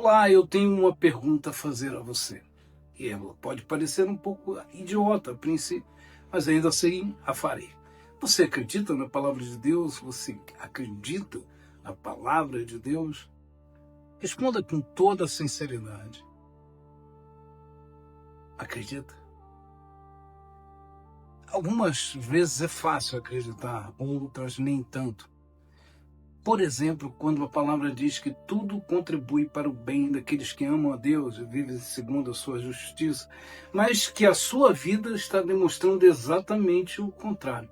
Olá, eu tenho uma pergunta a fazer a você. E ela pode parecer um pouco idiota a princípio, mas ainda assim a farei. Você acredita na palavra de Deus? Você acredita na palavra de Deus? Responda com toda a sinceridade. Acredita? Algumas vezes é fácil acreditar, outras nem tanto. Por exemplo, quando a palavra diz que tudo contribui para o bem daqueles que amam a Deus e vivem segundo a sua justiça, mas que a sua vida está demonstrando exatamente o contrário.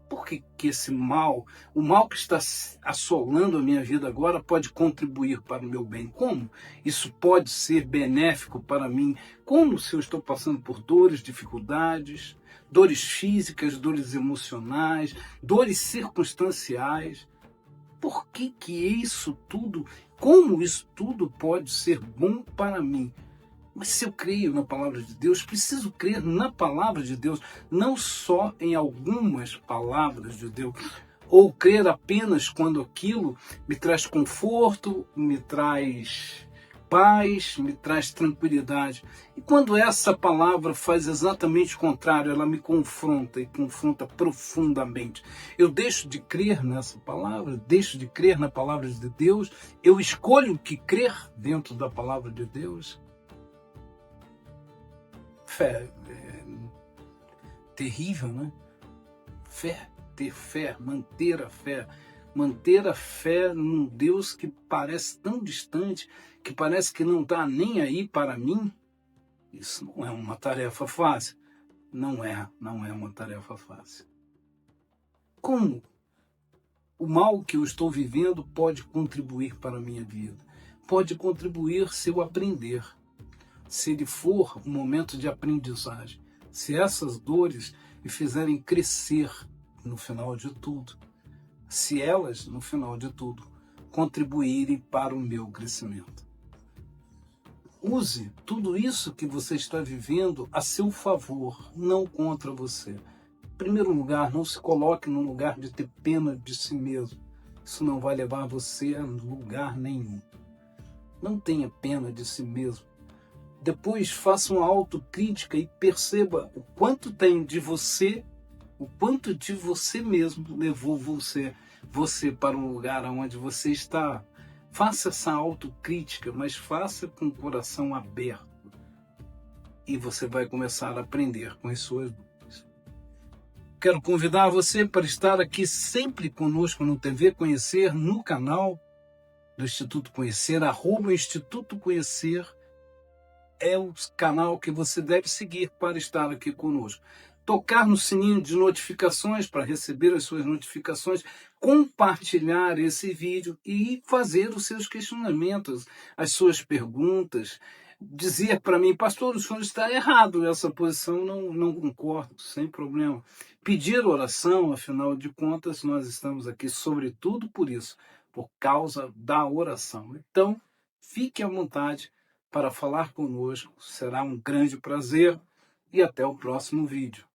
Por que esse mal, o mal que está assolando a minha vida agora, pode contribuir para o meu bem? Como isso pode ser benéfico para mim? Como se eu estou passando por dores, dificuldades, dores físicas, dores emocionais, dores circunstanciais? Por que isso tudo, como isso tudo pode ser bom para mim? Mas se eu creio na palavra de Deus, preciso crer na palavra de Deus, não só em algumas palavras de Deus, ou crer apenas quando aquilo me traz conforto, me traz paz, me traz tranquilidade. E quando essa palavra faz exatamente o contrário, ela me confronta e confronta profundamente. Eu deixo de crer nessa palavra, deixo de crer na palavra de Deus, eu escolho que crer dentro da palavra de Deus. Fé é terrível, né? Fé, ter fé, manter a fé num Deus que parece tão distante, que parece que não está nem aí para mim. Isso não é uma tarefa fácil. Não é uma tarefa fácil. Como o mal que eu estou vivendo pode contribuir para a minha vida? Pode contribuir se eu aprender. Se ele for um momento de aprendizagem, se essas dores me fizerem crescer no final de tudo, se elas, no final de tudo, contribuírem para o meu crescimento. Use tudo isso que você está vivendo a seu favor, não contra você. Em primeiro lugar, não se coloque no lugar de ter pena de si mesmo. Isso não vai levar você a lugar nenhum. Não tenha pena de si mesmo. Depois faça uma autocrítica e perceba o quanto tem de você, o quanto de você mesmo levou você para um lugar onde você está. Faça essa autocrítica, mas faça com o coração aberto. E você vai começar a aprender com as suas dúvidas. Quero convidar você para estar aqui sempre conosco no TV Conhecer, no canal do Instituto Conhecer, @Instituto Conhecer. É o canal que você deve seguir para estar aqui conosco. Tocar no sininho de notificações para receber as suas notificações, compartilhar esse vídeo e fazer os seus questionamentos, as suas perguntas. Dizer para mim, pastor, o senhor está errado, essa posição não concordo, sem problema. Pedir oração, afinal de contas, nós estamos aqui sobretudo por isso, por causa da oração. Então, fique à vontade para falar conosco, será um grande prazer e até o próximo vídeo.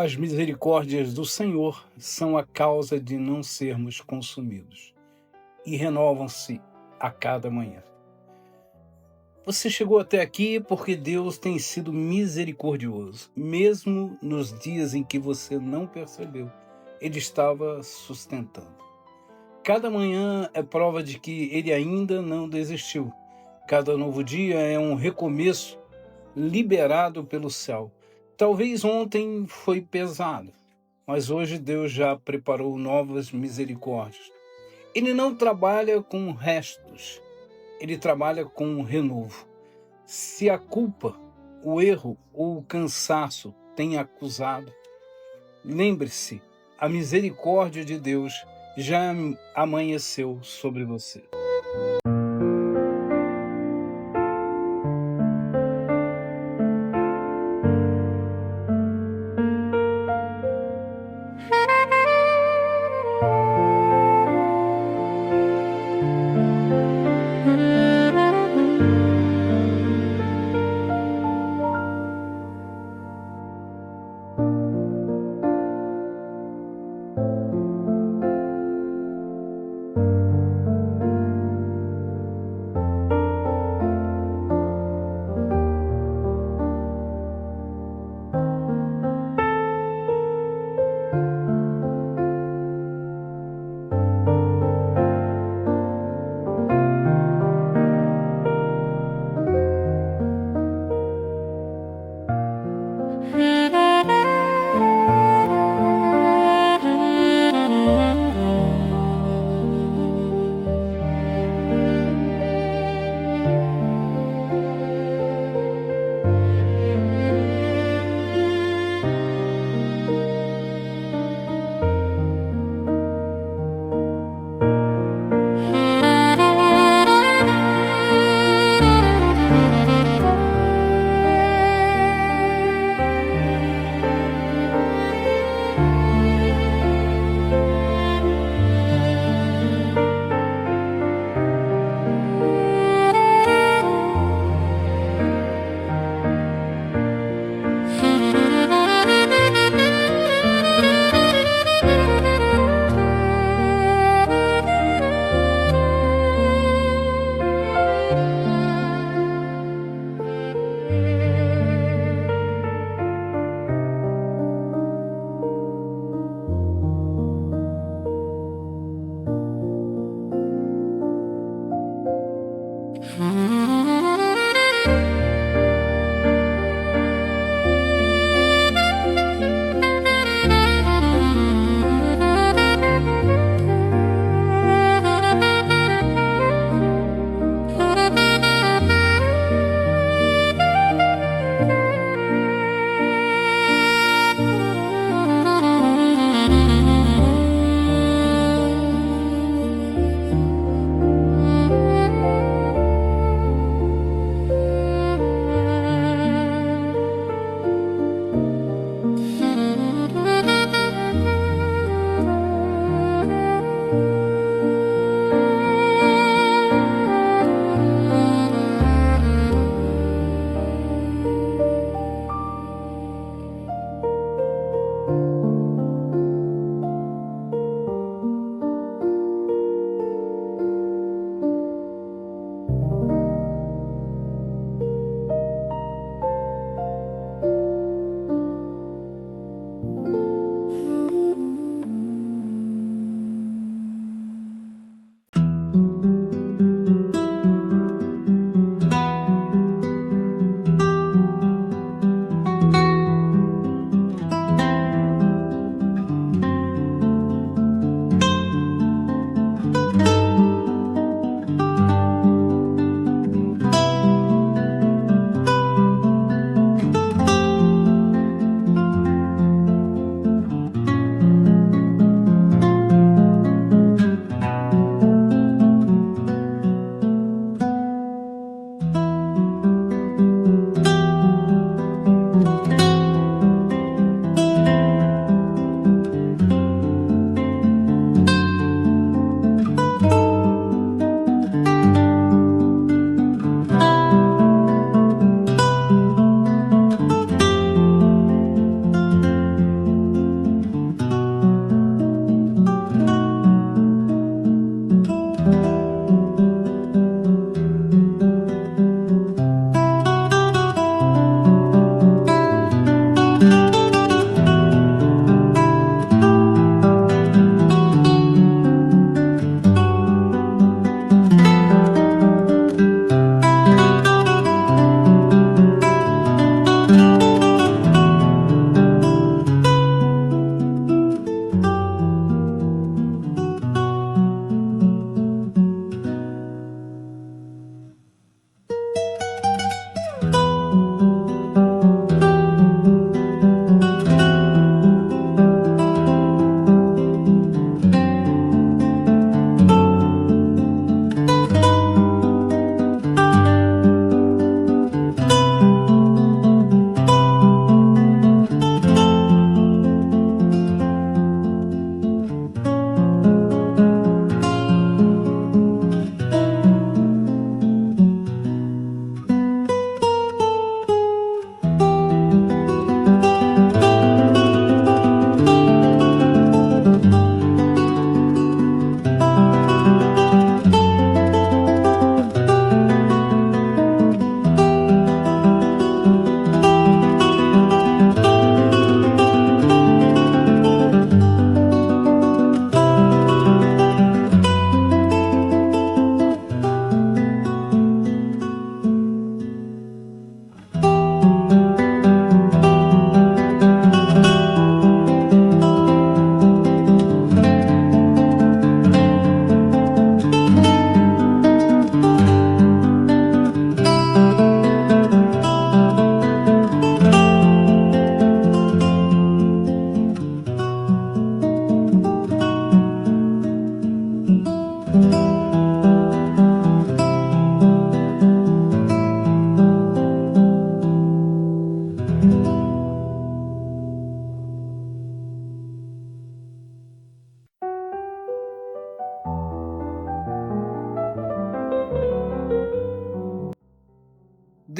As misericórdias do Senhor são a causa de não sermos consumidos e renovam-se a cada manhã. Você chegou até aqui porque Deus tem sido misericordioso, mesmo nos dias em que você não percebeu. Ele estava sustentando. Cada manhã é prova de que Ele ainda não desistiu. Cada novo dia é um recomeço liberado pelo céu. Talvez ontem foi pesado, mas hoje Deus já preparou novas misericórdias. Ele não trabalha com restos, ele trabalha com renovo. Se a culpa, o erro ou o cansaço tem acusado, lembre-se, a misericórdia de Deus já amanheceu sobre você.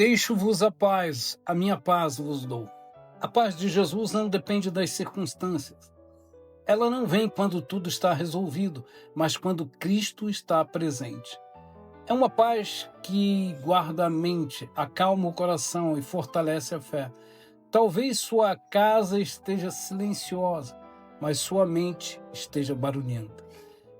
Deixo-vos a minha paz vos dou. A paz de Jesus não depende das circunstâncias. Ela não vem quando tudo está resolvido, mas quando Cristo está presente. É uma paz que guarda a mente, acalma o coração e fortalece a fé. Talvez sua casa esteja silenciosa, mas sua mente esteja barulhenta.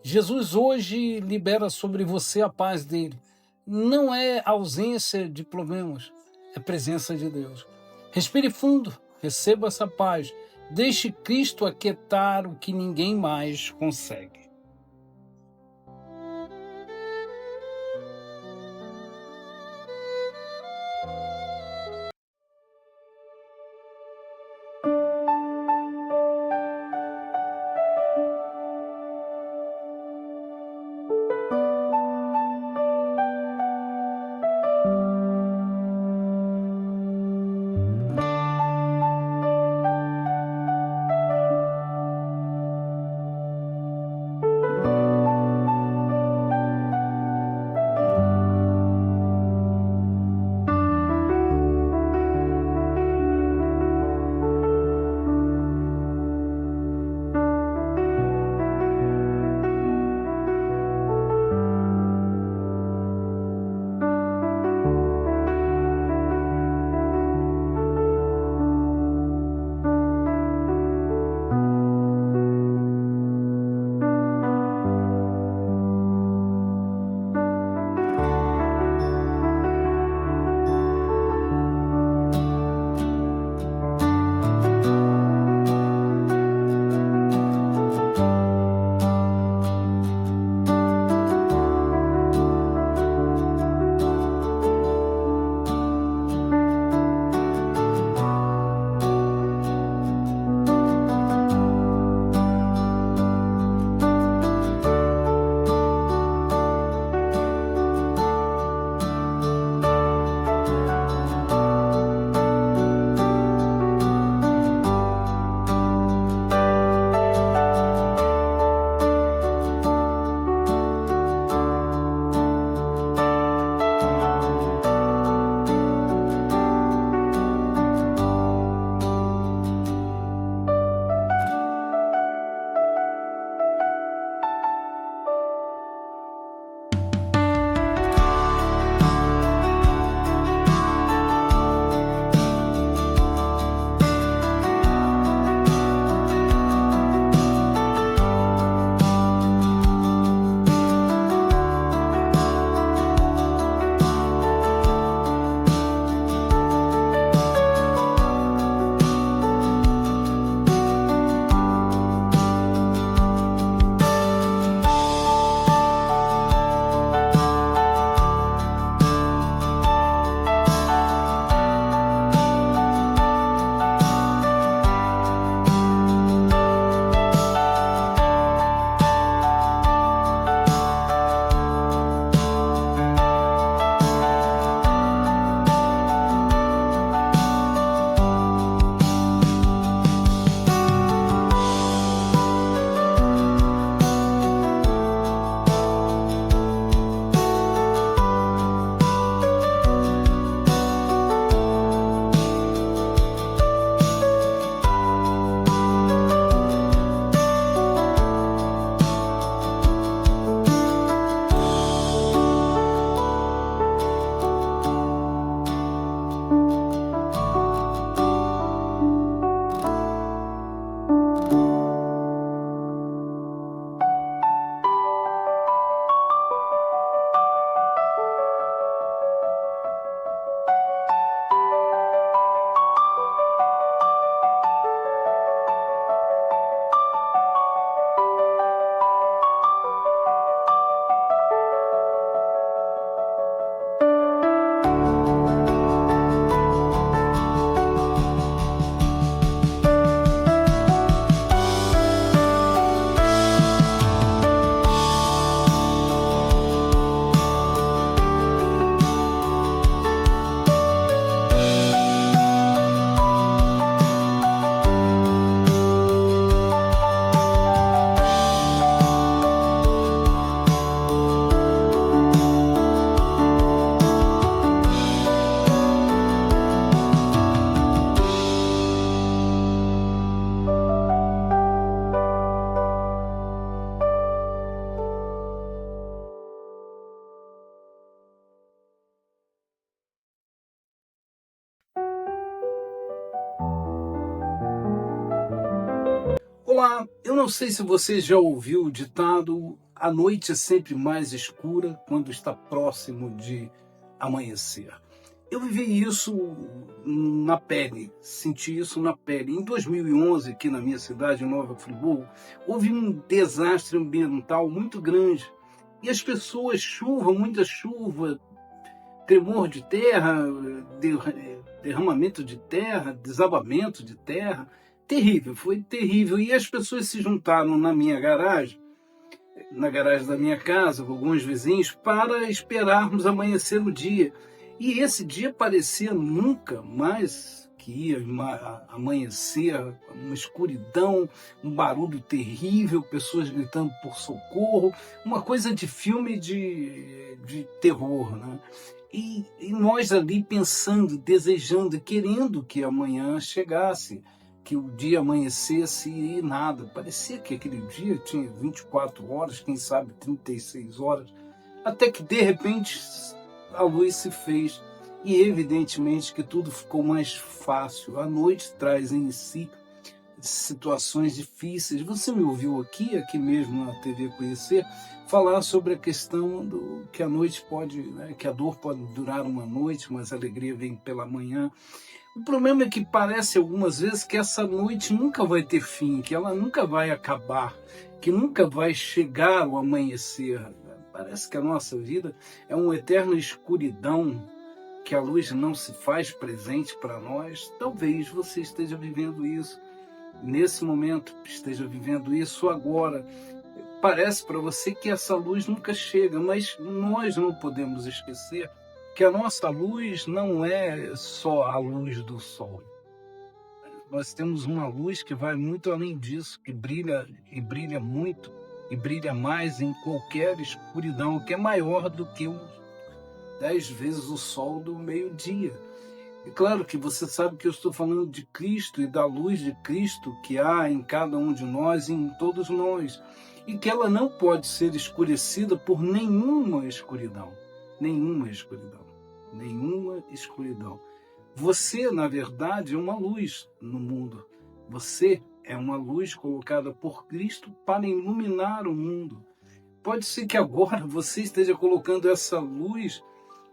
Jesus hoje libera sobre você a paz dele. Não é ausência de problemas, é presença de Deus. Respire fundo, receba essa paz. Deixe Cristo aquietar o que ninguém mais consegue. Olá, eu não sei se você já ouviu o ditado: a noite é sempre mais escura quando está próximo de amanhecer. Eu vivi isso na pele, senti isso na pele. Em 2011, aqui na minha cidade, em Nova Friburgo, houve um desastre ambiental muito grande. E as pessoas, muita chuva, tremor de terra, derramamento de terra, desabamento de terra. Terrível, foi terrível. E as pessoas se juntaram na garagem da minha casa, com alguns vizinhos, para esperarmos amanhecer o dia. E esse dia parecia nunca mais que ia amanhecer, uma escuridão, um barulho terrível, pessoas gritando por socorro, uma coisa de filme de terror, né? E nós ali pensando, desejando, querendo que amanhã chegasse, que o dia amanhecesse e nada. Parecia que aquele dia tinha 24 horas, quem sabe 36 horas, até que de repente a luz se fez e evidentemente que tudo ficou mais fácil. A noite traz em si situações difíceis. Você me ouviu aqui mesmo na TV Conhecer, falar sobre a questão do que a noite pode, né, que a dor pode durar uma noite, mas a alegria vem pela manhã. O problema é que parece algumas vezes que essa noite nunca vai ter fim, que ela nunca vai acabar, que nunca vai chegar o amanhecer. Parece que a nossa vida é uma eterna escuridão, que a luz não se faz presente para nós. Talvez você esteja vivendo isso nesse momento, esteja vivendo isso agora. Parece para você que essa luz nunca chega, mas nós não podemos esquecer que a nossa luz não é só a luz do sol. Nós temos uma luz que vai muito além disso, que brilha e brilha muito, e brilha mais em qualquer escuridão, que é maior do que 10 vezes o sol do meio-dia. E claro que você sabe que eu estou falando de Cristo e da luz de Cristo que há em cada um de nós e em todos nós, e que ela não pode ser escurecida por nenhuma escuridão. Nenhuma escuridão. Nenhuma escuridão. Você, na verdade, é uma luz no mundo. Você é uma luz colocada por Cristo para iluminar o mundo. Pode ser que agora você esteja colocando essa luz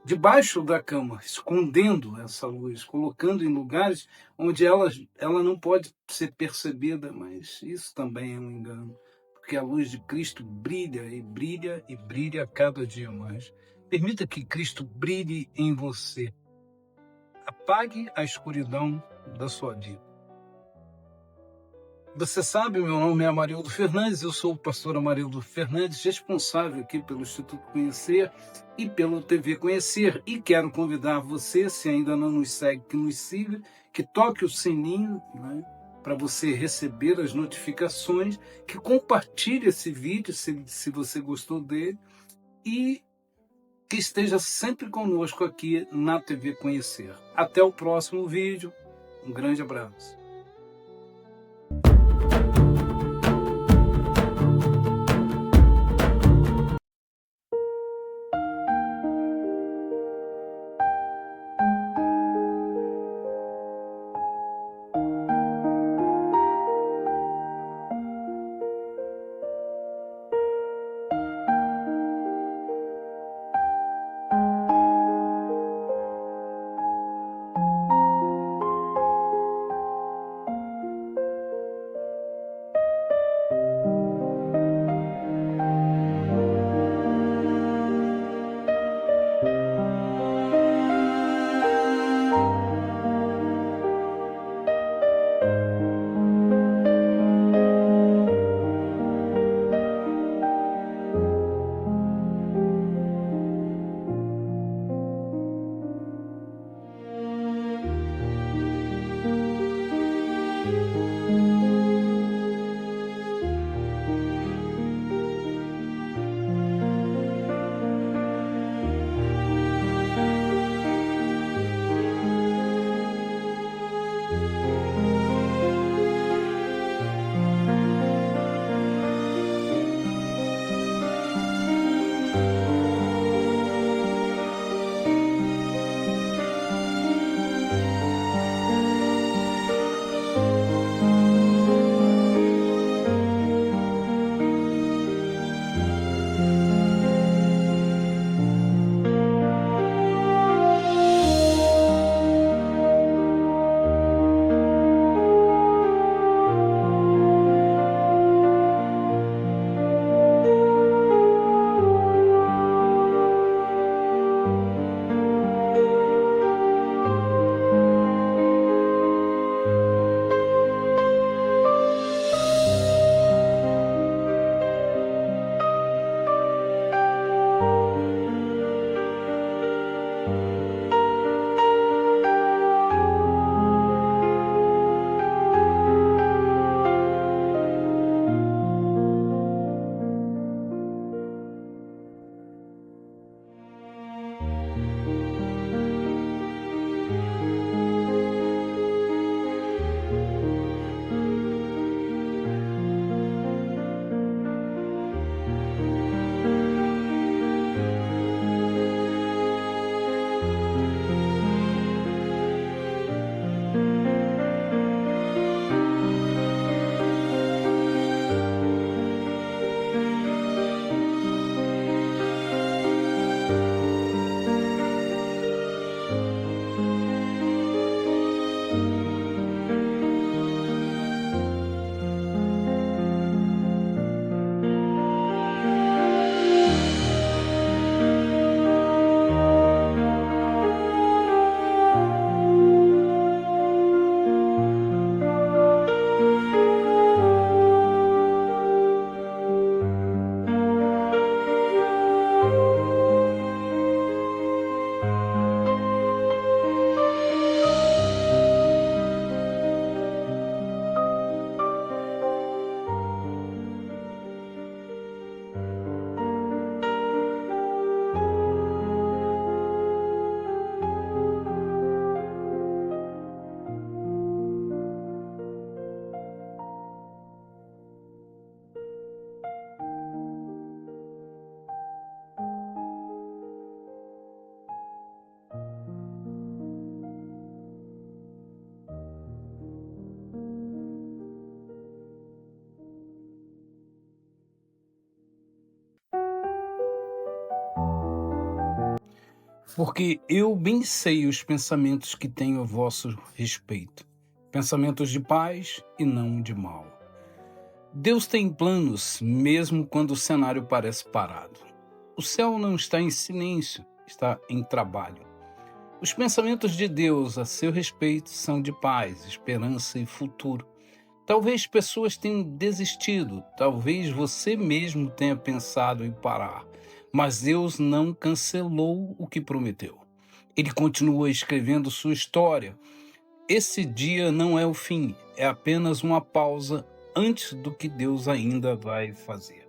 debaixo da cama, escondendo essa luz, colocando em lugares onde ela não pode ser percebida, mas isso também é um engano, porque a luz de Cristo brilha e brilha e brilha cada dia mais. Permita que Cristo brilhe em você. Apague a escuridão da sua vida. Você sabe, meu nome é Amarildo Fernandes, eu sou o pastor Amarildo Fernandes, responsável aqui pelo Instituto Conhecer e pelo TV Conhecer. E quero convidar você, se ainda não nos segue, que nos siga, que toque o sininho, né, para você receber as notificações, que compartilhe esse vídeo se você gostou dele e que esteja sempre conosco aqui na TV Conhecer. Até o próximo vídeo, um grande abraço. Porque eu bem sei os pensamentos que tenho a vosso respeito, pensamentos de paz e não de mal. Deus tem planos, mesmo quando o cenário parece parado. O céu não está em silêncio, está em trabalho. Os pensamentos de Deus a seu respeito são de paz, esperança e futuro. Talvez pessoas tenham desistido, talvez você mesmo tenha pensado em parar, mas Deus não cancelou o que prometeu. Ele continua escrevendo sua história. Esse dia não é o fim, é apenas uma pausa antes do que Deus ainda vai fazer.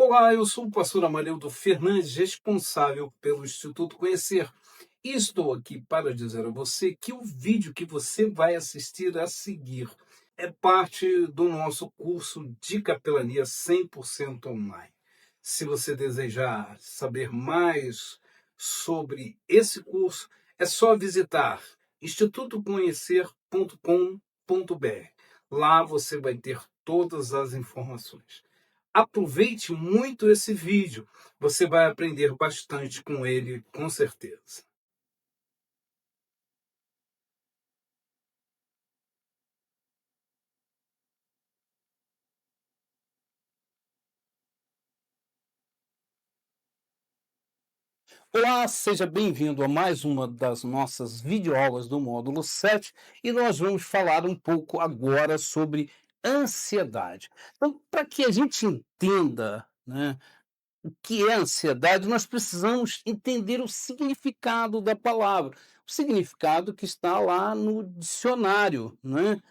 Olá, eu sou o pastor Amarildo Fernandes, responsável pelo Instituto Conhecer. E estou aqui para dizer a você que o vídeo que você vai assistir a seguir é parte do nosso curso de capelania 100% online. Se você desejar saber mais sobre esse curso, é só visitar institutoconhecer.com.br. Lá você vai ter todas as informações. Aproveite muito esse vídeo, você vai aprender bastante com ele, com certeza. Olá, seja bem-vindo a mais uma das nossas videoaulas do módulo 7 e nós vamos falar um pouco agora sobre ansiedade. Então, para que a gente entenda, né, o que é ansiedade, nós precisamos entender o significado da palavra, o significado que está lá no dicionário, né?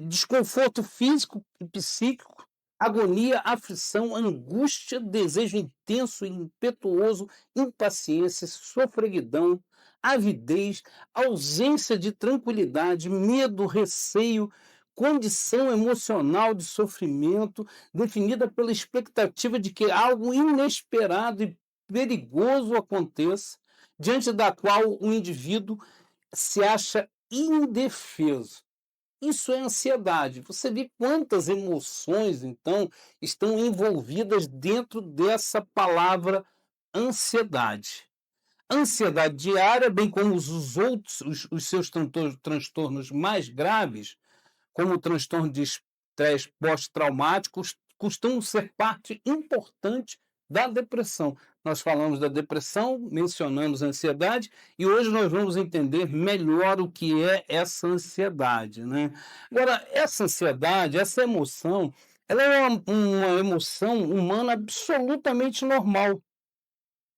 Desconforto físico e psíquico, agonia, aflição, angústia, desejo intenso e impetuoso, impaciência, sofreguidão, avidez, ausência de tranquilidade, medo, receio, condição emocional de sofrimento, definida pela expectativa de que algo inesperado e perigoso aconteça, diante da qual o indivíduo se acha indefeso. Isso é ansiedade. Você vê quantas emoções, então, estão envolvidas dentro dessa palavra ansiedade. Ansiedade diária, bem como os outros, os seus transtornos mais graves, como o transtorno de estresse pós-traumático, costumam ser parte importante da depressão. Nós falamos da depressão, mencionamos a ansiedade, e hoje nós vamos entender melhor o que é essa ansiedade, né? Agora, essa ansiedade, essa emoção, ela é uma emoção humana absolutamente normal,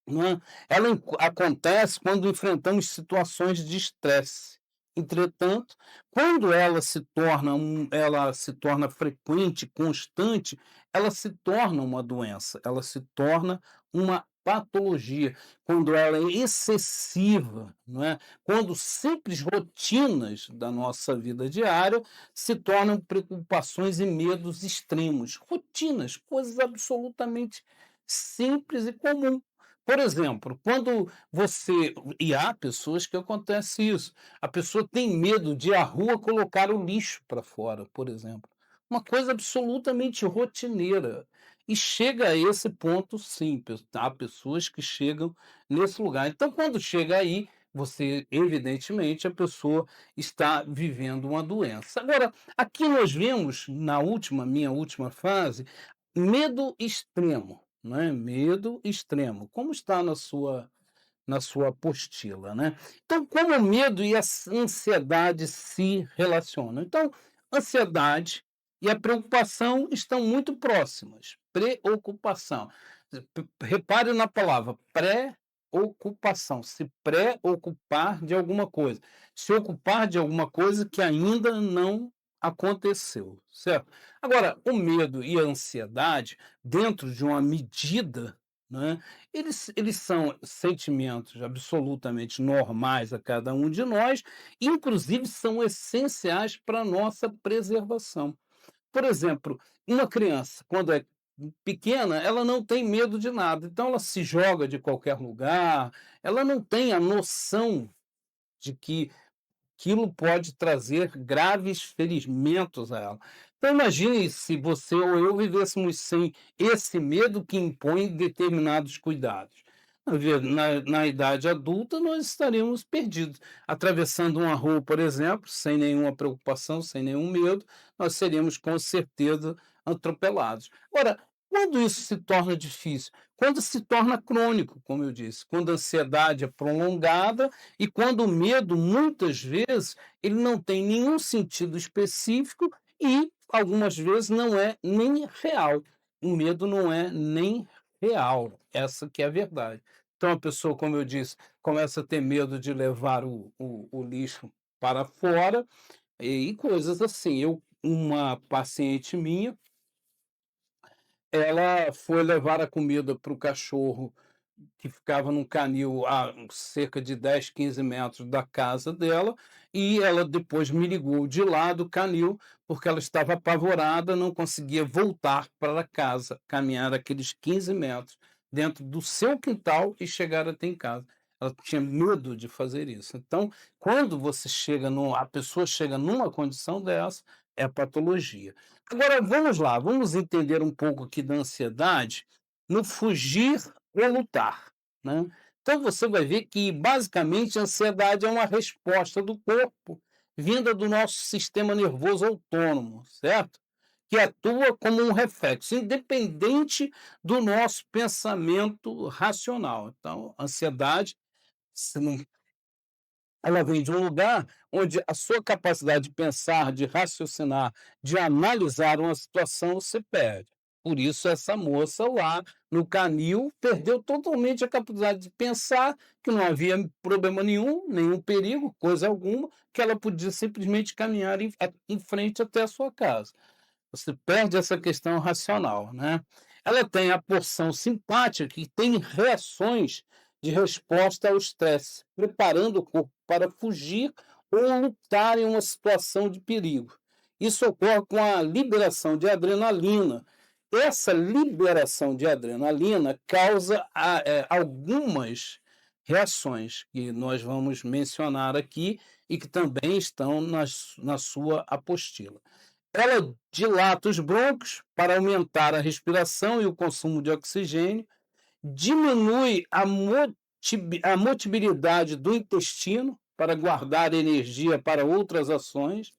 né? Ela acontece quando enfrentamos situações de estresse. Entretanto, quando ela se torna frequente, constante, ela se torna uma doença, ela se torna uma patologia. Quando ela é excessiva, não é? Quando simples rotinas da nossa vida diária se tornam preocupações e medos extremos. Rotinas, coisas absolutamente simples e comuns. Por exemplo, quando você e há pessoas que acontece isso, a pessoa tem medo de ir à rua colocar o lixo para fora, por exemplo. Uma coisa absolutamente rotineira. E chega a esse ponto, sim, há pessoas que chegam nesse lugar. Então, quando chega aí, você, evidentemente, a pessoa está vivendo uma doença. Agora, aqui nós vemos, minha última fase, medo extremo, né? Medo extremo, como está na sua apostila, né? Então, como o medo e a ansiedade se relacionam? Então, ansiedade e a preocupação estão muito próximas. Preocupação. Repare na palavra pré-ocupação. Se preocupar de alguma coisa. Se ocupar de alguma coisa que ainda não aconteceu, certo? Agora, o medo e a ansiedade, dentro de uma medida, né, eles são sentimentos absolutamente normais a cada um de nós, inclusive são essenciais para a nossa preservação. Por exemplo, uma criança, quando é pequena, ela não tem medo de nada, então ela se joga de qualquer lugar, ela não tem a noção de que aquilo pode trazer graves ferimentos a ela. Então imagine se você ou eu vivêssemos sem esse medo que impõe determinados cuidados. Na idade adulta, nós estaríamos perdidos. Atravessando uma rua, por exemplo, sem nenhuma preocupação, sem nenhum medo, nós seríamos com certeza atropelados. Agora, quando isso se torna difícil? Quando se torna crônico, como eu disse, quando a ansiedade é prolongada e quando o medo, muitas vezes, ele não tem nenhum sentido específico e, algumas vezes, não é nem real. O medo não é nem real. Essa que é a verdade. Então, a pessoa, como eu disse, começa a ter medo de levar o lixo para fora e coisas assim. Uma paciente minha, ela foi levar a comida para o cachorro que ficava num canil a cerca de 10, 15 metros da casa dela, e ela depois me ligou de lá do canil, porque ela estava apavorada, não conseguia voltar para casa, caminhar aqueles 15 metros dentro do seu quintal e chegar até em casa. Ela tinha medo de fazer isso. Então, quando a pessoa chega numa condição dessa, é patologia. Agora, vamos lá, vamos entender um pouco aqui da ansiedade no fugir ou lutar, né? Então você vai ver que basicamente a ansiedade é uma resposta do corpo vinda do nosso sistema nervoso autônomo, certo? que atua como um reflexo, independente do nosso pensamento racional. Então, a ansiedade, se não ela vem de um lugar onde a sua capacidade de pensar, de raciocinar, de analisar uma situação se perde. Por isso, essa moça lá no canil perdeu totalmente a capacidade de pensar que não havia problema nenhum, nenhum perigo, coisa alguma, que ela podia simplesmente caminhar em frente até a sua casa. Você perde essa questão racional, né? Ela tem a porção simpática, que tem reações de resposta ao estresse, preparando o corpo para fugir ou lutar em uma situação de perigo. Isso ocorre com a liberação de adrenalina. Essa liberação de adrenalina causa algumas reações que nós vamos mencionar aqui e que também estão na sua apostila. Ela dilata os brônquios para aumentar a respiração e o consumo de oxigênio, diminui a motibilidade do intestino para guardar energia para outras ações,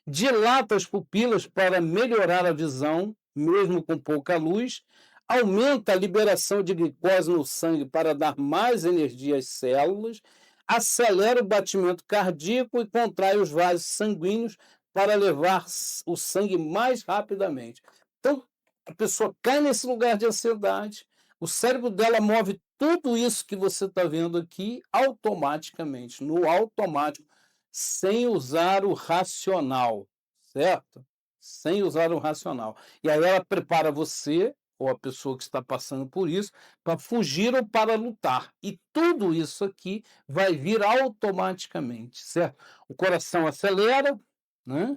dilata as pupilas para melhorar a visão, mesmo com pouca luz, aumenta a liberação de glicose no sangue para dar mais energia às células, acelera o batimento cardíaco e contrai os vasos sanguíneos para levar o sangue mais rapidamente. Então, a pessoa cai nesse lugar de ansiedade, o cérebro dela move tudo isso que você está vendo aqui automaticamente, no automático, sem usar o racional, certo? Sem usar o racional. E aí ela prepara você, ou a pessoa que está passando por isso, para fugir ou para lutar. E tudo isso aqui vai vir automaticamente, certo? O coração acelera, né?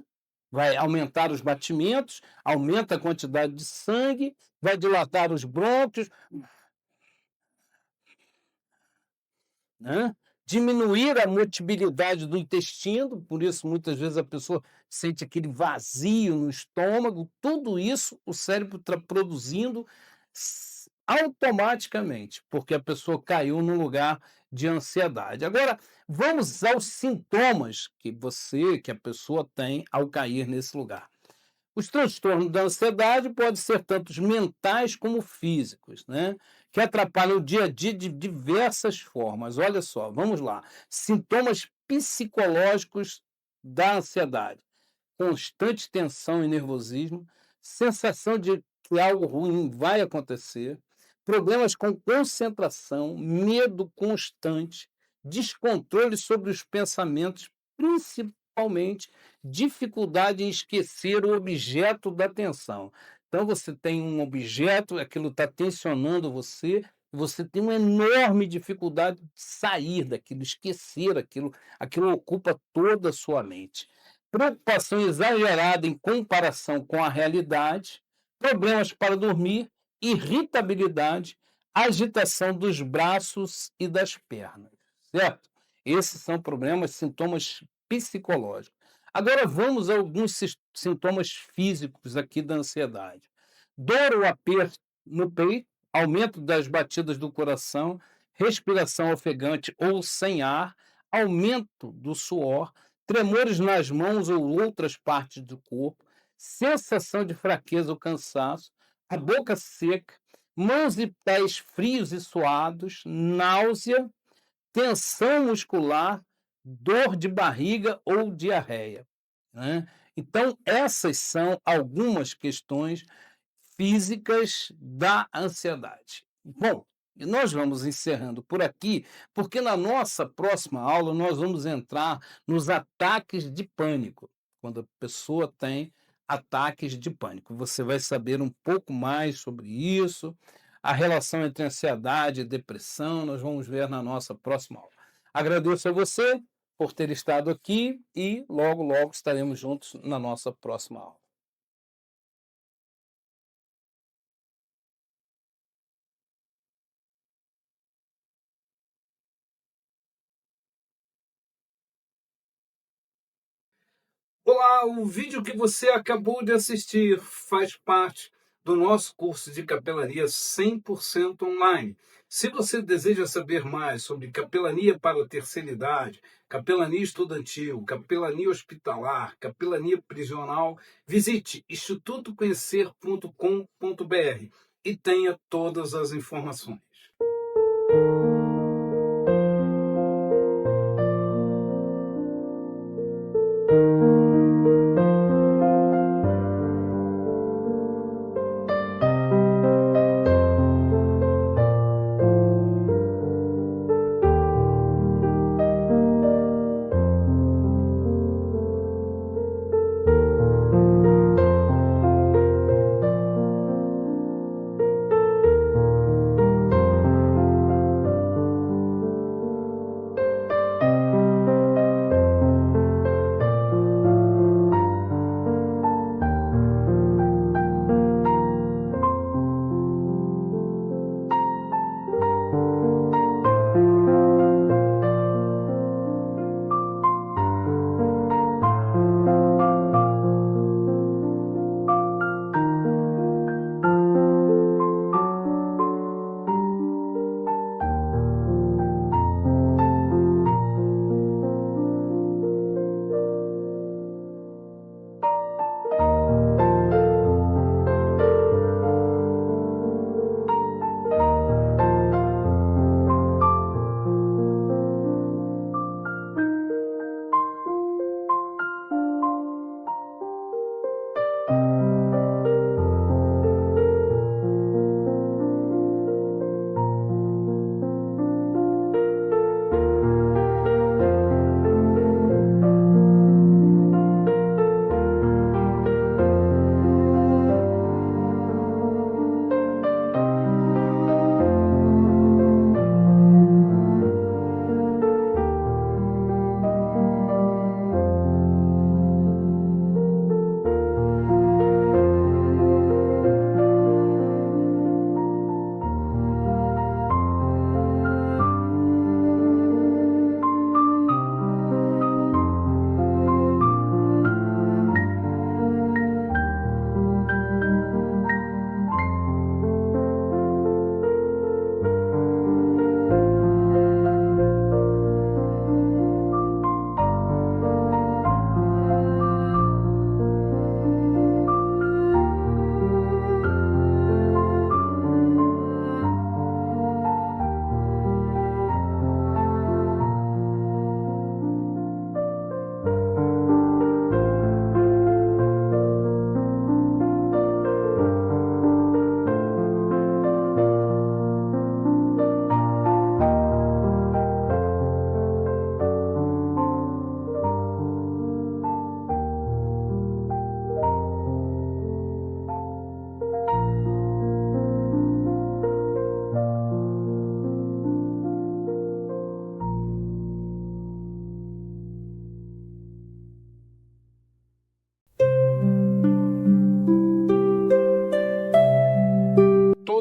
Vai aumentar os batimentos, aumenta a quantidade de sangue, vai dilatar os brônquios, né? Diminuir a motilidade do intestino, por isso muitas vezes a pessoa sente aquele vazio no estômago, tudo isso o cérebro está produzindo automaticamente, porque a pessoa caiu num lugar de ansiedade. Agora, vamos aos sintomas que a pessoa tem ao cair nesse lugar. Os transtornos da ansiedade podem ser tanto mentais como físicos, né? Que atrapalham o dia a dia de diversas formas. Olha só, vamos lá. Sintomas psicológicos da ansiedade: constante tensão e nervosismo, sensação de que algo ruim vai acontecer, problemas com concentração, medo constante, descontrole sobre os pensamentos, principalmente dificuldade em esquecer o objeto da atenção. Então você tem um objeto, aquilo está tensionando você, você tem uma enorme dificuldade de sair daquilo, esquecer aquilo, aquilo ocupa toda a sua mente. Preocupação exagerada em comparação com a realidade, problemas para dormir, irritabilidade, agitação dos braços e das pernas, certo? Esses são problemas, sintomas psicológicos. Agora vamos a alguns sintomas físicos aqui da ansiedade. Dor ou aperto no peito, aumento das batidas do coração, respiração ofegante ou sem ar, aumento do suor, tremores nas mãos ou outras partes do corpo, sensação de fraqueza ou cansaço, a boca seca, mãos e pés frios e suados, náusea, tensão muscular, dor de barriga ou diarreia, né? Então, essas são algumas questões físicas da ansiedade. Bom, e nós vamos encerrando por aqui, porque na nossa próxima aula nós vamos entrar nos ataques de pânico, quando a pessoa tem ataques de pânico. Você vai saber um pouco mais sobre isso, a relação entre ansiedade e depressão, nós vamos ver na nossa próxima aula. Agradeço a você por ter estado aqui e logo, logo estaremos juntos na nossa próxima aula. Olá, o vídeo que você acabou de assistir faz parte do nosso curso de capelania 100% online. Se você deseja saber mais sobre capelania para a terceira idade, capelania estudantil, capelania hospitalar, capelania prisional, visite institutoconhecer.com.br e tenha todas as informações.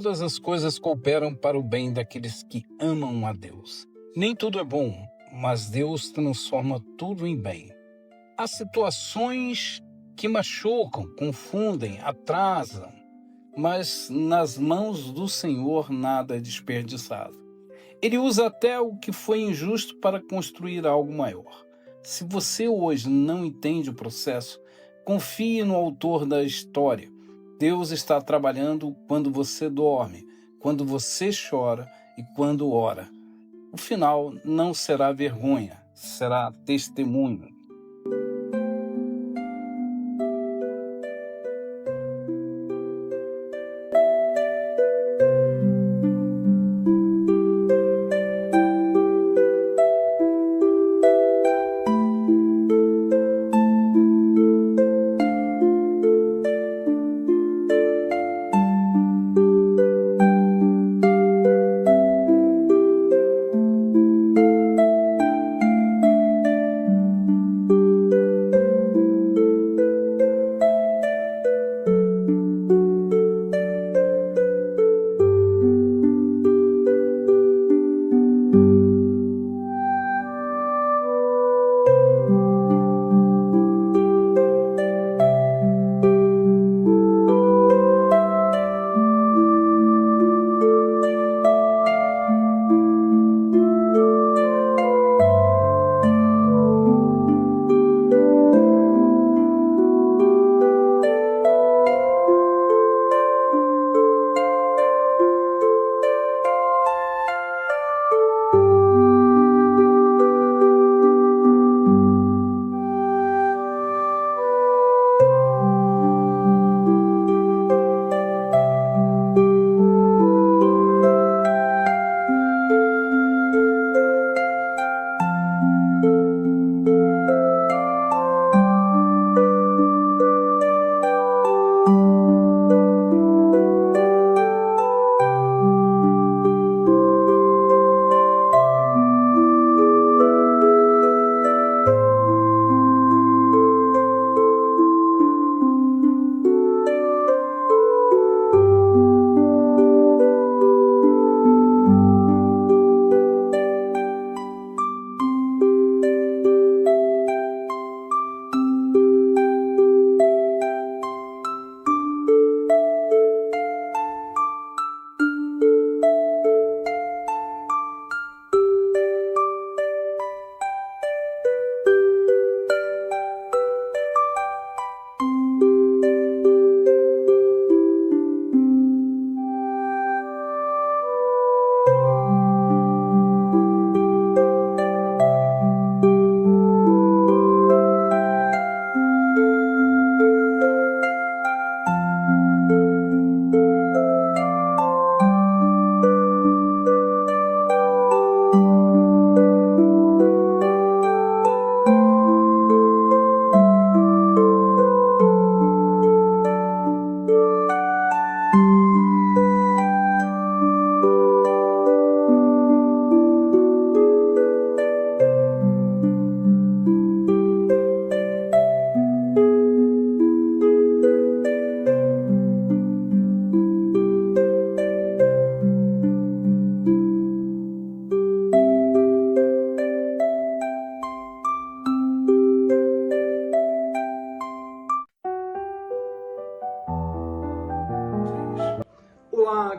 Todas as coisas cooperam para o bem daqueles que amam a Deus. Nem tudo é bom, mas Deus transforma tudo em bem. Há situações que machucam, confundem, atrasam, mas nas mãos do Senhor nada é desperdiçado. Ele usa até o que foi injusto para construir algo maior. Se você hoje não entende o processo, confie no autor da história. Deus está trabalhando quando você dorme, quando você chora e quando ora. O final não será vergonha, será testemunho.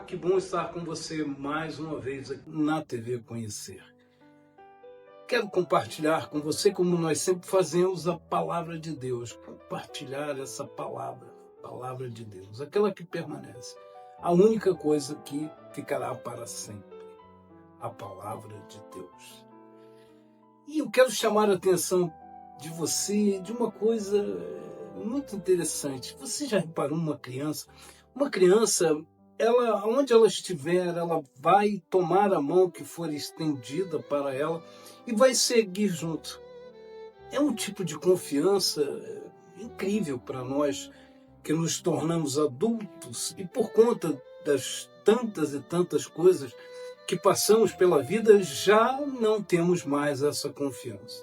que bom estar com você mais uma vez aqui na TV Conhecer. Quero compartilhar com você, como nós sempre fazemos, a palavra de Deus. Compartilhar essa palavra de Deus, aquela que permanece. A única coisa que ficará para sempre, a palavra de Deus. E eu quero chamar a atenção de você de uma coisa muito interessante. Você já reparou uma criança? Uma criança, onde ela estiver, ela vai tomar a mão que for estendida para ela e vai seguir junto. É um tipo de confiança incrível para nós que nos tornamos adultos e por conta das tantas e tantas coisas que passamos pela vida, já não temos mais essa confiança.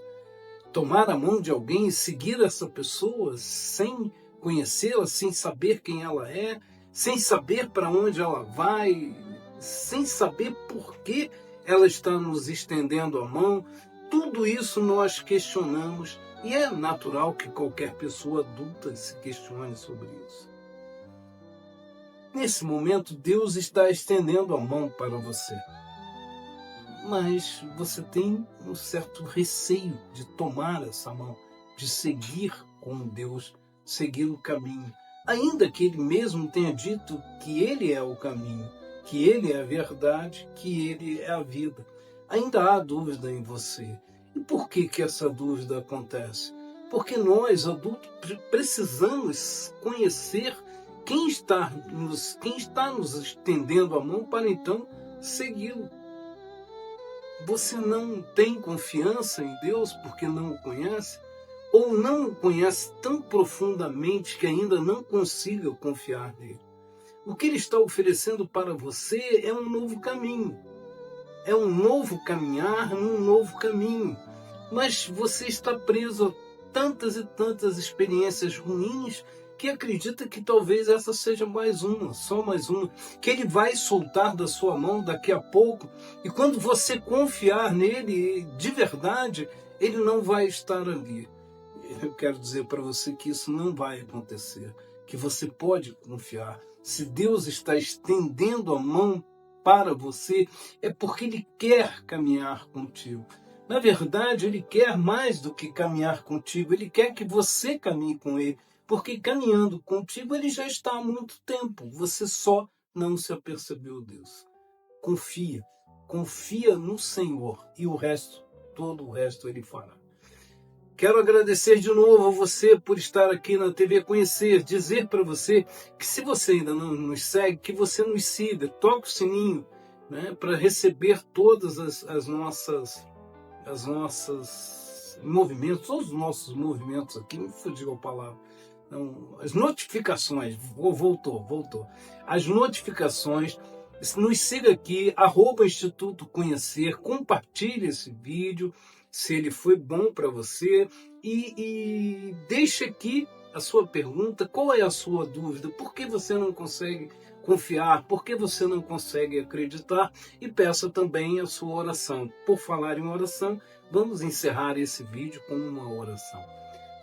Tomar a mão de alguém e seguir essa pessoa sem conhecê-la, sem saber quem ela é, sem saber para onde ela vai, sem saber por que ela está nos estendendo a mão, tudo isso nós questionamos e é natural que qualquer pessoa adulta se questione sobre isso. Nesse momento, Deus está estendendo a mão para você. Mas você tem um certo receio de tomar essa mão, de seguir com Deus, seguir o caminho. Ainda que Ele mesmo tenha dito que Ele é o caminho, que Ele é a verdade, que Ele é a vida. Ainda há dúvida em você. E por que essa dúvida acontece? Porque nós, adultos, precisamos conhecer quem está nos estendendo a mão para então segui-lo. Você não tem confiança em Deus porque não o conhece? Ou não o conhece tão profundamente que ainda não consiga confiar nele? O que Ele está oferecendo para você é um novo caminho. É um novo caminhar num novo caminho. Mas você está preso a tantas e tantas experiências ruins que acredita que talvez essa seja mais uma, só mais uma, que Ele vai soltar da sua mão daqui a pouco, e quando você confiar nele de verdade, Ele não vai estar ali. Eu quero dizer para você que isso não vai acontecer, que você pode confiar. Se Deus está estendendo a mão para você, é porque Ele quer caminhar contigo. Na verdade, Ele quer mais do que caminhar contigo, Ele quer que você caminhe com Ele, porque caminhando contigo Ele já está há muito tempo, você só não se apercebeu disso. Confia no Senhor e todo o resto Ele fará. Quero agradecer de novo a você por estar aqui na TV Conhecer, dizer para você que se você ainda não nos segue, que você nos siga, toque o sininho, né, para receber todas as nossas movimentos, todos os nossos movimentos aqui, me fugiu a palavra. Então, as notificações, voltou. As notificações, nos siga aqui, @Instituto Conhecer, compartilhe esse vídeo, se ele foi bom para você, e deixe aqui a sua pergunta, qual é a sua dúvida, por que você não consegue confiar, por que você não consegue acreditar, e peça também a sua oração. Por falar em oração, vamos encerrar esse vídeo com uma oração.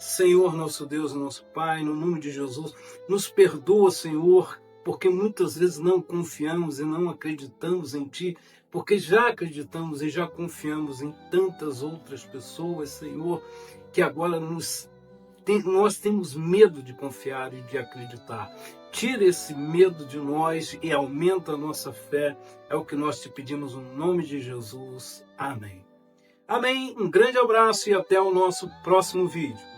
Senhor, nosso Deus, nosso Pai, no nome de Jesus, nos perdoa, Senhor, porque muitas vezes não confiamos e não acreditamos em Ti, porque já acreditamos e já confiamos em tantas outras pessoas, Senhor, que agora nós temos medo de confiar e de acreditar. Tira esse medo de nós e aumenta a nossa fé. É o que nós te pedimos no nome de Jesus. Amém. Amém. Um grande abraço e até o nosso próximo vídeo.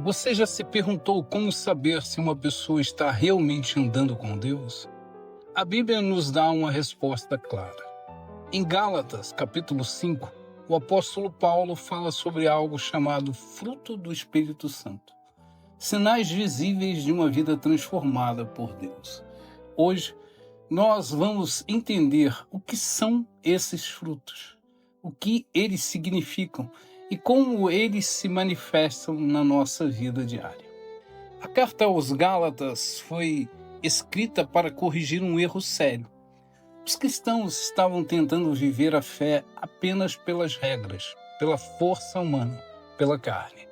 Você já se perguntou como saber se uma pessoa está realmente andando com Deus? A Bíblia nos dá uma resposta clara. Em Gálatas, capítulo 5, o apóstolo Paulo fala sobre algo chamado fruto do Espírito Santo. Sinais visíveis de uma vida transformada por Deus. Hoje, nós vamos entender o que são esses frutos, o que eles significam e como eles se manifestam na nossa vida diária. A carta aos Gálatas foi escrita para corrigir um erro sério. Os cristãos estavam tentando viver a fé apenas pelas regras, pela força humana, pela carne.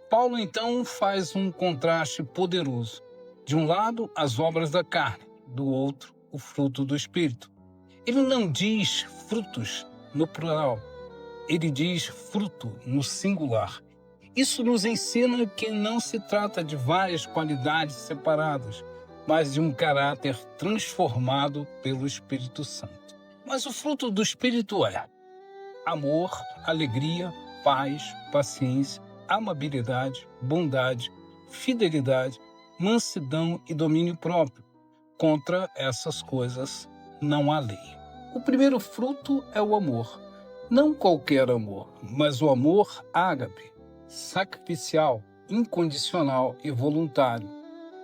Paulo então faz um contraste poderoso. De um lado, as obras da carne, do outro, o fruto do Espírito. Ele não diz frutos no plural, ele diz fruto no singular. Isso nos ensina que não se trata de várias qualidades separadas, mas de um caráter transformado pelo Espírito Santo. Mas o fruto do Espírito é amor, alegria, paz, paciência, amabilidade, bondade, fidelidade, mansidão e domínio próprio. Contra essas coisas não há lei. O primeiro fruto é o amor. Não qualquer amor, mas o amor ágape, sacrificial, incondicional e voluntário.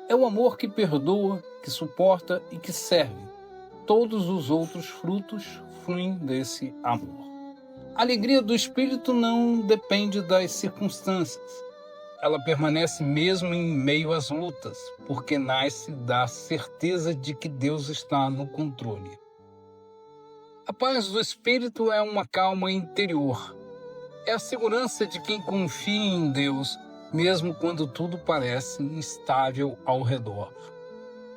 É o amor que perdoa, que suporta e que serve. Todos os outros frutos fluem desse amor. A alegria do Espírito não depende das circunstâncias. Ela permanece mesmo em meio às lutas, porque nasce da certeza de que Deus está no controle. A paz do Espírito é uma calma interior. É a segurança de quem confia em Deus, mesmo quando tudo parece instável ao redor.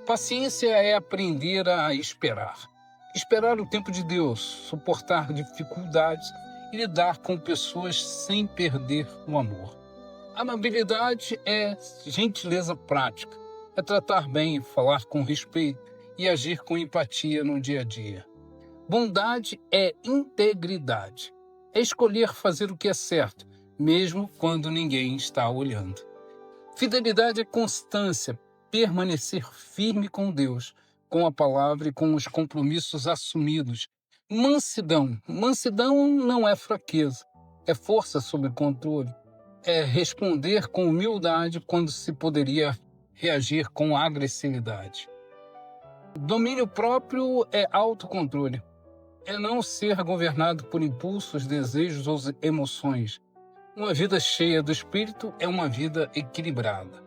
Paciência é aprender a esperar. Esperar o tempo de Deus, suportar dificuldades e lidar com pessoas sem perder o amor. Amabilidade é gentileza prática. É tratar bem, falar com respeito e agir com empatia no dia a dia. Bondade é integridade. É escolher fazer o que é certo, mesmo quando ninguém está olhando. Fidelidade é constância, permanecer firme com Deus, com a palavra e com os compromissos assumidos. Mansidão. Mansidão não é fraqueza, é força sob controle. É responder com humildade quando se poderia reagir com agressividade. Domínio próprio é autocontrole. É não ser governado por impulsos, desejos ou emoções. Uma vida cheia do Espírito é uma vida equilibrada.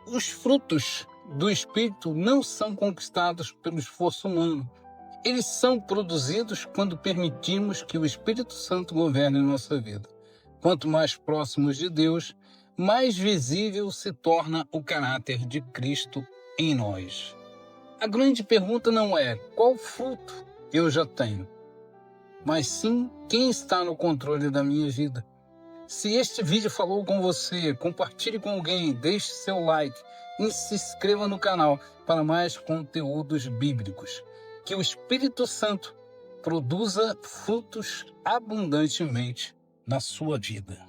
Os frutos do Espírito não são conquistados pelo esforço humano. Eles são produzidos quando permitimos que o Espírito Santo governe nossa vida. Quanto mais próximos de Deus, mais visível se torna o caráter de Cristo em nós. A grande pergunta não é qual fruto eu já tenho, mas sim quem está no controle da minha vida. Se este vídeo falou com você, compartilhe com alguém, deixe seu like e se inscreva no canal para mais conteúdos bíblicos. Que o Espírito Santo produza frutos abundantemente na sua vida.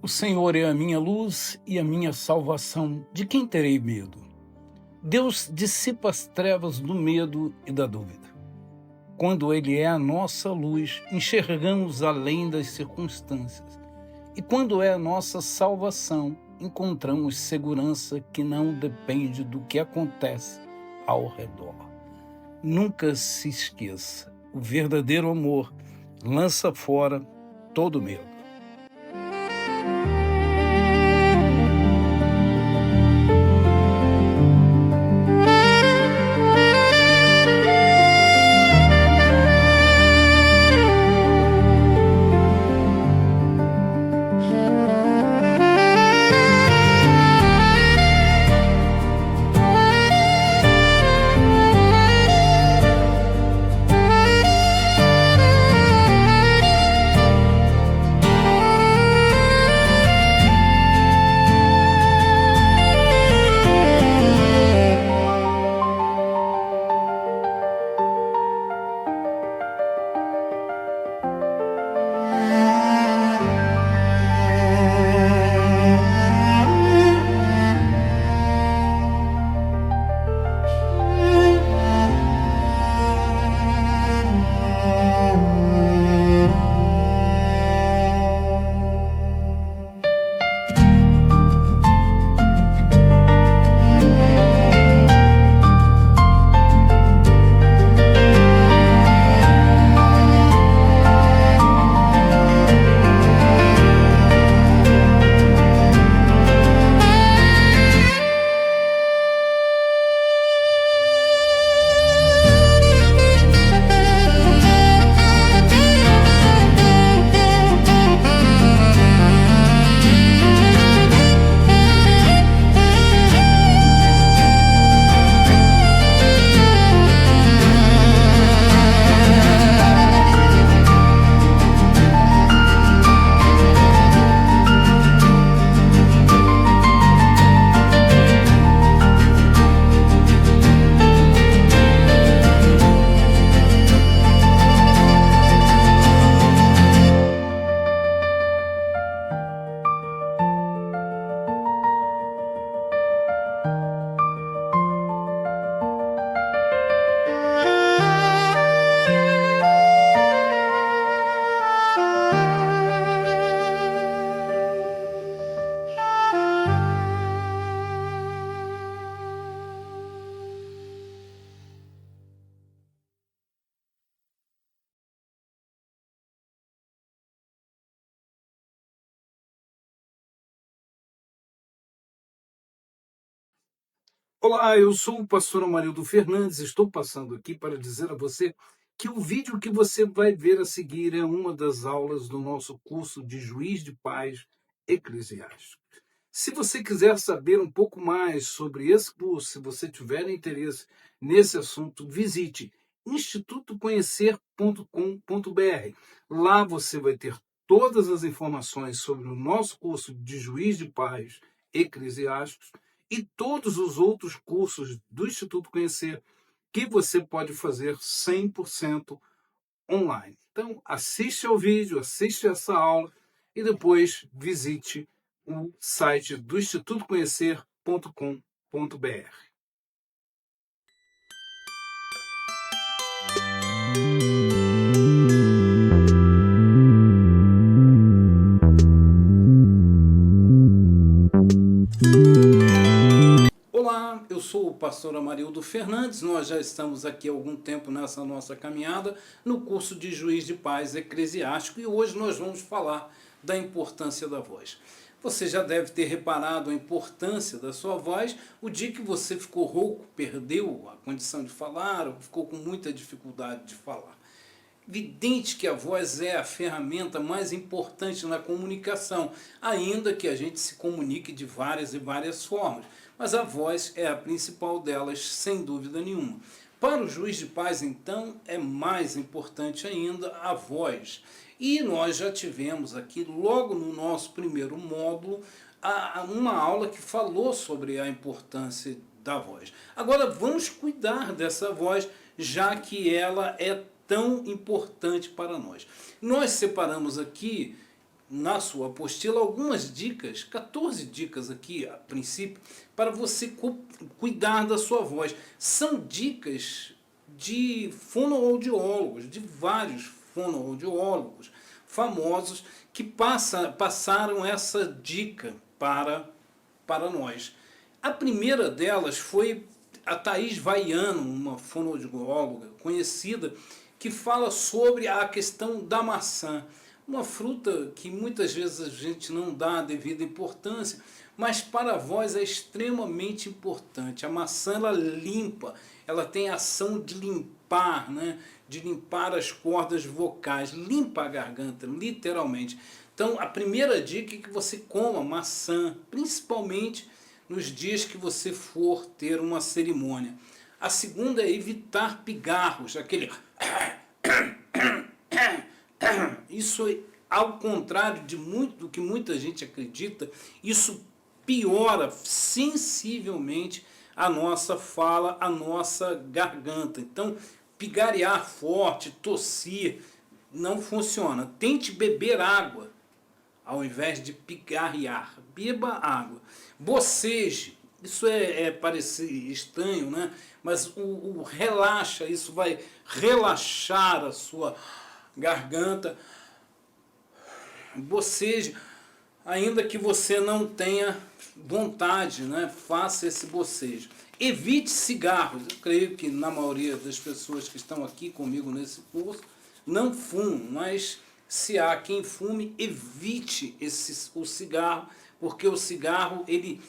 O Senhor é a minha luz e a minha salvação. De quem terei medo? Deus dissipa as trevas do medo e da dúvida. Quando Ele é a nossa luz, enxergamos além das circunstâncias. E quando é a nossa salvação, encontramos segurança que não depende do que acontece ao redor. Nunca se esqueça, o verdadeiro amor lança fora todo medo. Olá, eu sou o pastor Amarildo Fernandes. Estou passando aqui para dizer a você que o vídeo que você vai ver a seguir é uma das aulas do nosso curso de Juiz de Paz Eclesiástico. Se você quiser saber um pouco mais sobre esse curso, se você tiver interesse nesse assunto, visite institutoconhecer.com.br. Lá você vai ter todas as informações sobre o nosso curso de Juiz de Paz Eclesiásticos e todos os outros cursos do Instituto Conhecer que você pode fazer 100% online. Então, assiste ao vídeo, assiste essa aula e depois visite o site do institutoconhecer.com.br. Olá, eu sou o pastor Amarildo Fernandes. Nós já estamos aqui há algum tempo nessa nossa caminhada no curso de Juiz de Paz Eclesiástico e hoje nós vamos falar da importância da voz. Você já deve ter reparado a importância da sua voz o dia que você ficou rouco, perdeu a condição de falar ou ficou com muita dificuldade de falar. Evidente que a voz é a ferramenta mais importante na comunicação, ainda que a gente se comunique de várias e várias formas. Mas a voz é a principal delas, sem dúvida nenhuma. Para o juiz de paz, então, é mais importante ainda a voz. E nós já tivemos aqui, logo no nosso primeiro módulo, uma aula que falou sobre a importância da voz. Agora vamos cuidar dessa voz, já que ela é tão importante para nós. Nós separamos aqui na sua apostila algumas dicas, 14 dicas aqui a princípio, para você cuidar da sua voz. São dicas de fonoaudiólogos, de vários fonoaudiólogos famosos que passaram essa dica para nós. A primeira delas foi a Thaís Vaiano, uma fonoaudióloga conhecida, que fala sobre a questão da maçã. Uma fruta que muitas vezes a gente não dá a devida importância, mas para a voz é extremamente importante. A maçã ela limpa, ela tem a ação de limpar, né? De limpar as cordas vocais, limpa a garganta, literalmente. Então a primeira dica é que você coma maçã, principalmente nos dias que você for ter uma cerimônia. A segunda é evitar pigarros, aquele... Isso, ao contrário do que muita gente acredita, isso piora sensivelmente a nossa fala, a nossa garganta. Então, pigarrear forte, tossir, não funciona. Tente beber água ao invés de pigarrear. Beba água. Boceje. Isso parece estranho, né? Mas o relaxa, isso vai relaxar a sua garganta. Boceje, ainda que você não tenha vontade, né? Faça esse bocejo. Evite cigarros. Eu creio que na maioria das pessoas que estão aqui comigo nesse curso não fumam, mas se há quem fume, evite o cigarro, porque o cigarro ele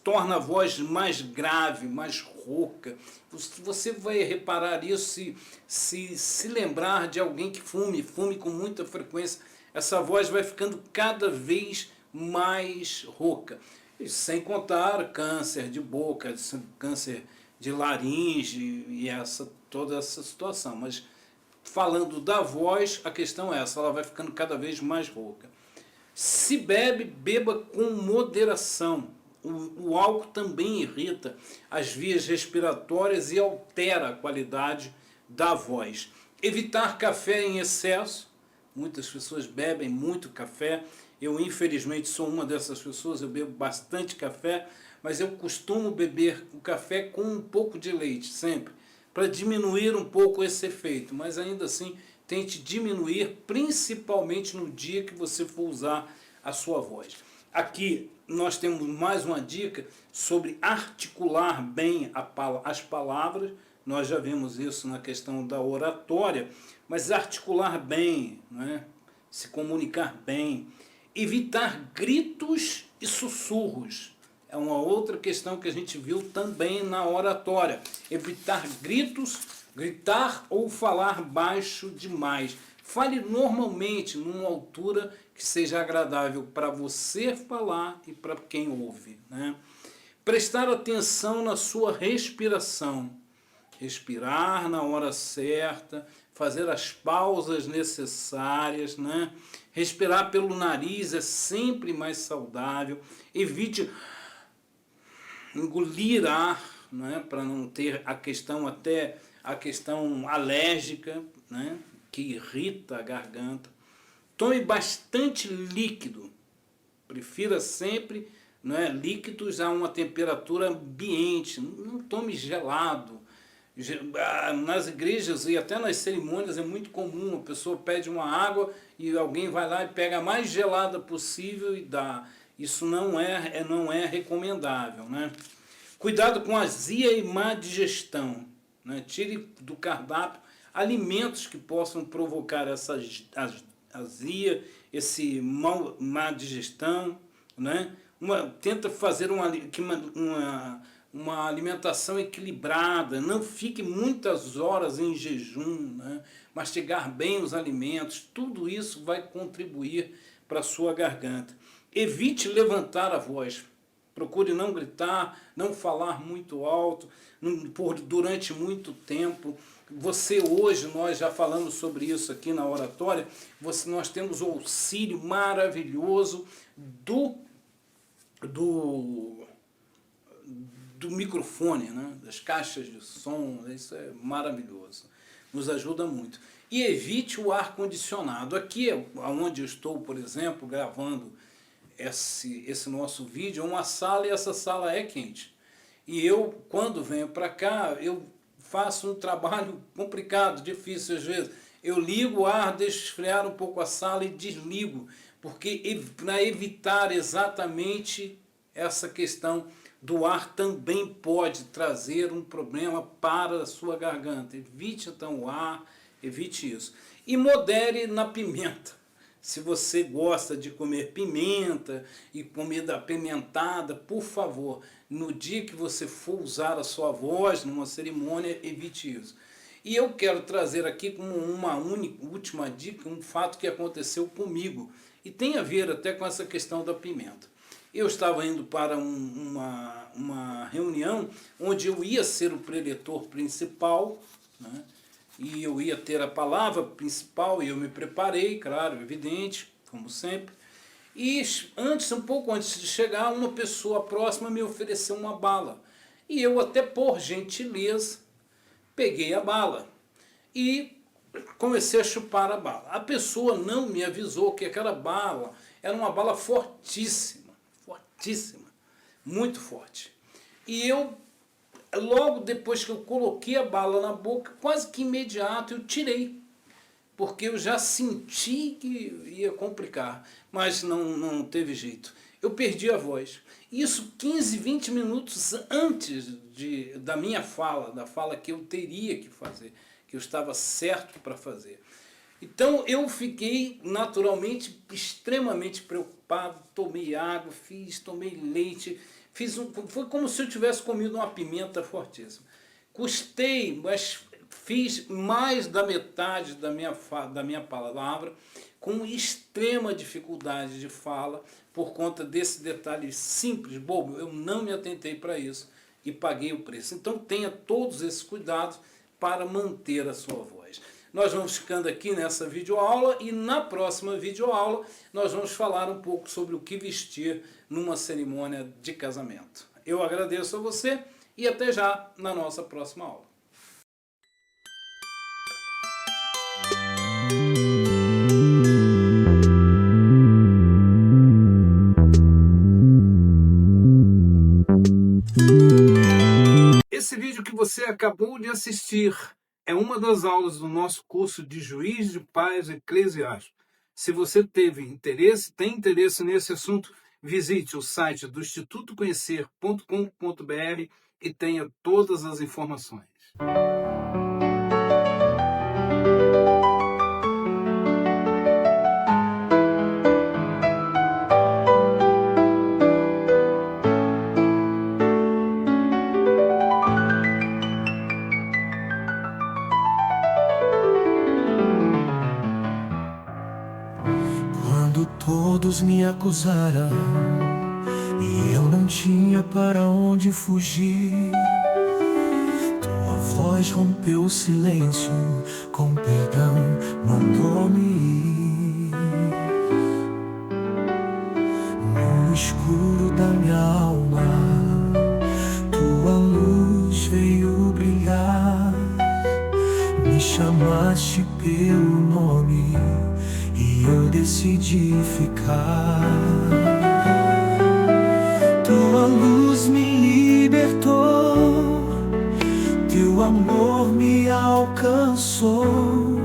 torna a voz mais grave, mais rouca. Você vai reparar isso se lembrar de alguém que fume com muita frequência. Essa voz vai ficando cada vez mais rouca. E sem contar câncer de boca, câncer de laringe e toda essa situação. Mas falando da voz, a questão é essa, ela vai ficando cada vez mais rouca. Se bebe, beba com moderação. O álcool também irrita as vias respiratórias e altera a qualidade da voz. Evitar café em excesso. Muitas pessoas bebem muito café. Eu, infelizmente, sou uma dessas pessoas. Eu bebo bastante café, mas eu costumo beber o café com um pouco de leite, sempre, para diminuir um pouco esse efeito. Mas ainda assim, tente diminuir, principalmente no dia que você for usar a sua voz. Aqui nós temos mais uma dica sobre articular bem as palavras. Nós já vimos isso na questão da oratória, mas articular bem, né? Se comunicar bem, evitar gritos e sussurros. é uma outra questão que a gente viu também na oratória. Evitar gritos, gritar ou falar baixo demais. Fale normalmente, numa altura que seja agradável para você falar e para quem ouve, né? Prestar atenção na sua respiração. Respirar na hora certa, fazer as pausas necessárias, né? Respirar pelo nariz é sempre mais saudável. Evite engolir ar, né? Para não ter a questão alérgica, né? Que irrita a garganta. Tome bastante líquido. Prefira sempre, né, líquidos a uma temperatura ambiente. Não tome gelado. Nas igrejas e até nas cerimônias é muito comum, a pessoa pede uma água e alguém vai lá e pega a mais gelada possível e dá. Isso não é recomendável, né? Cuidado com azia e má digestão, né? Tire do cardápio alimentos que possam provocar essa azia, esse má digestão, né? Tenta fazer uma alimentação equilibrada, não fique muitas horas em jejum, né? Mastigar bem os alimentos, tudo isso vai contribuir para a sua garganta. Evite levantar a voz, procure não gritar, não falar muito alto, durante muito tempo. Hoje, nós já falamos sobre isso aqui na oratória, nós temos o auxílio maravilhoso do microfone, né? Das caixas de som, isso é maravilhoso, nos ajuda muito. E evite o ar-condicionado. Aqui, onde eu estou, por exemplo, gravando esse nosso vídeo, é uma sala e essa sala é quente. E eu, quando venho para cá, eu faço um trabalho complicado, difícil às vezes. Eu ligo o ar, deixo esfriar um pouco a sala e desligo, porque para evitar exatamente essa questão do ar também pode trazer um problema para a sua garganta. Evite então o ar, evite isso. E modere na pimenta. Se você gosta de comer pimenta e comida apimentada, por favor, no dia que você for usar a sua voz numa cerimônia, evite isso. E eu quero trazer aqui como uma última dica, um fato que aconteceu comigo, e tem a ver até com essa questão da pimenta. Eu estava indo para uma reunião onde eu ia ser o preletor principal, né? E eu ia ter a palavra principal e eu me preparei, claro, evidente, como sempre. E um pouco antes de chegar, uma pessoa próxima me ofereceu uma bala. E eu, até por gentileza, peguei a bala e comecei a chupar a bala. A pessoa não me avisou que aquela bala era uma bala fortíssima, fortíssima, muito forte. E eu, logo depois que eu coloquei a bala na boca, quase que imediato eu tirei, porque eu já senti que ia complicar, mas não teve jeito. Eu perdi a voz. Isso 15, 20 minutos antes da minha fala, da fala que eu teria que fazer, que eu estava certo para fazer. Então eu fiquei naturalmente extremamente preocupado, tomei água, tomei leite, foi como se eu tivesse comido uma pimenta fortíssima. Custei, mas fiz mais da metade da minha palavra com extrema dificuldade de fala por conta desse detalhe simples, bobo. Eu não me atentei para isso e paguei o preço. Então tenha todos esses cuidados para manter a sua voz. Nós vamos ficando aqui nessa videoaula e na próxima videoaula nós vamos falar um pouco sobre o que vestir numa cerimônia de casamento. Eu agradeço a você e até já na nossa próxima aula. Esse vídeo que você acabou de assistir é uma das aulas do nosso curso de Juiz de Paz Eclesiástico. Se você tem interesse nesse assunto, visite o site do institutoconhecer.com.br e tenha todas as informações. quando todos me acusaram e eu não tinha para onde fugir. Tua voz rompeu o silêncio, com perdão mandou-me ir. No escuro da minha alma, tua luz veio brilhar. Me chamaste pelo nome e eu decidi ficar. Tua luz me libertou, teu amor me alcançou.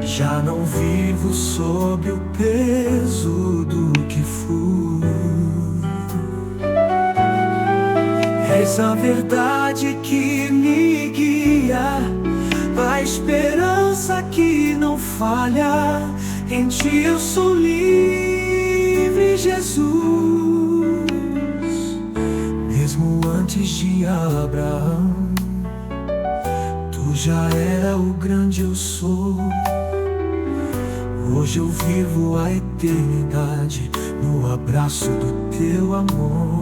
Já não vivo sob o peso do que fui. És a verdade que me guia, a esperança que não falha. Em ti eu sou livre, Jesus. Mesmo antes de Abraão, tu já era o grande eu sou. Hoje eu vivo a eternidade no abraço do teu amor.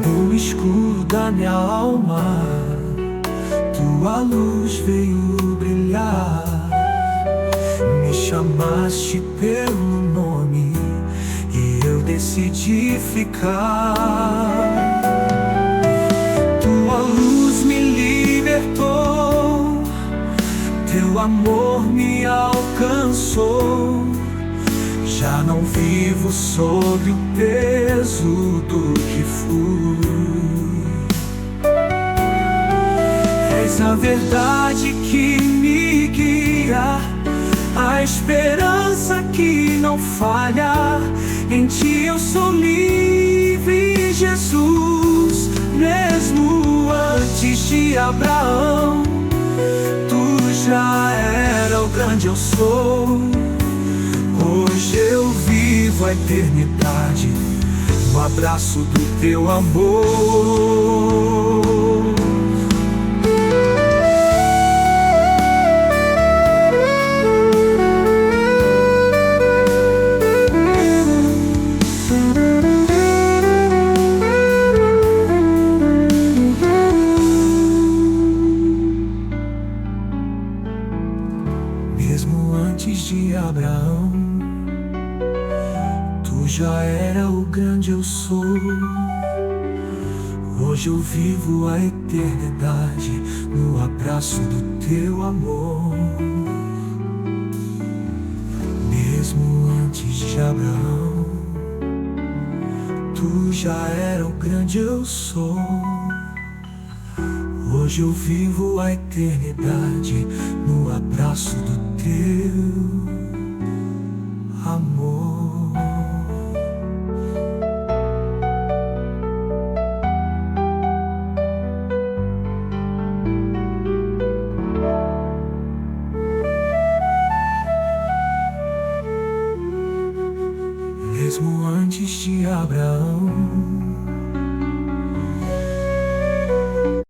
No escuro da minha alma, tua luz veio brilhar. Me chamaste pelo nome e eu decidi ficar. Tua luz me libertou, teu amor me alcançou. Já não vivo sob o peso do que fui. És a verdade que me guia, a esperança que não falha. Em ti eu sou livre, Jesus. Mesmo antes de Abraão, tu já era o grande eu sou. Hoje eu vivo a eternidade no abraço do teu amor. Mesmo antes de Abraão, tu já era o grande eu sou. Hoje eu vivo a eternidade no abraço do teu amor. Mesmo antes de Abraão, tu já era o grande eu sou. Hoje eu vivo a eternidade no abraço do teu amor. Mesmo antes de Abraão,